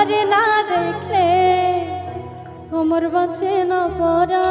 তোমারে না দেখলে আমার বাঁচে না পড়া।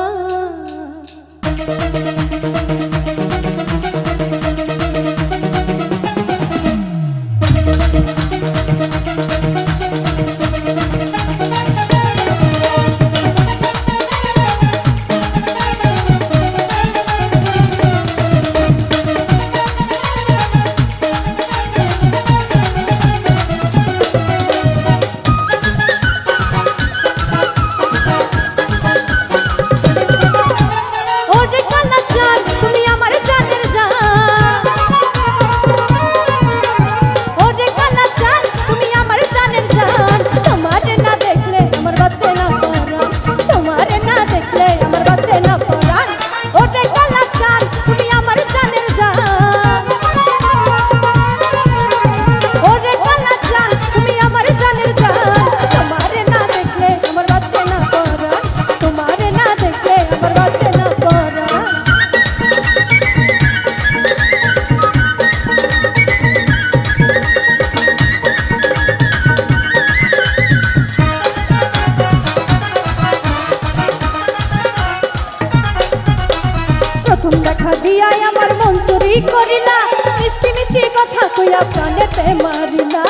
প্রথম দেখা দিয়াই আমার মন চুরি করিলা, মিষ্টি মিষ্টি কথা কইয়া প্রাণেতে মারিলা।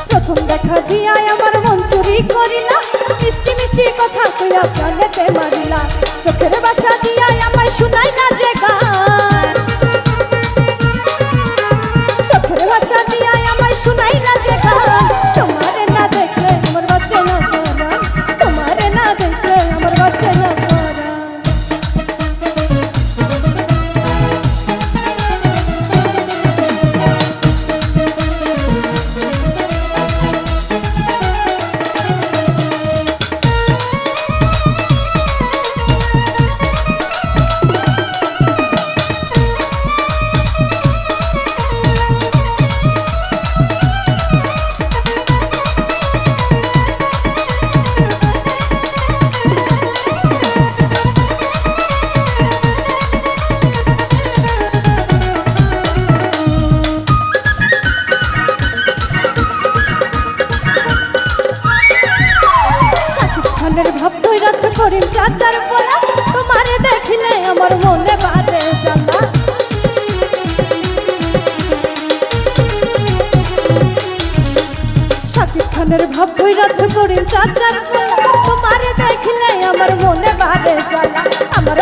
প্রথম দেখা দিয়াই আমার মন চুরি করিলা, মিষ্টি মিষ্টি কথা কইয়া প্রাণেতে মারিলা। চোখের বাসা দিয়াই আমায় শুনাইলা যে গান, চোখের বাসা দিয়াই আমায় শুনাইলা যে গান। তোমারে না দেখলে আমার বাঁচে না পরাণ, তোমারে না দেখলে আমার বাঁচে না পরাণ। ভাব ধইরাছে করিম চাচার পোলা, তোমারে দেখিলে আমার মনে বাড়ে জ্বালা। শাকিব খানের ভাব ধইরাছে করিম চাচার পোলা, তোমারে দেখিলে আমার মনে বাড়ে জ্বালা। আমার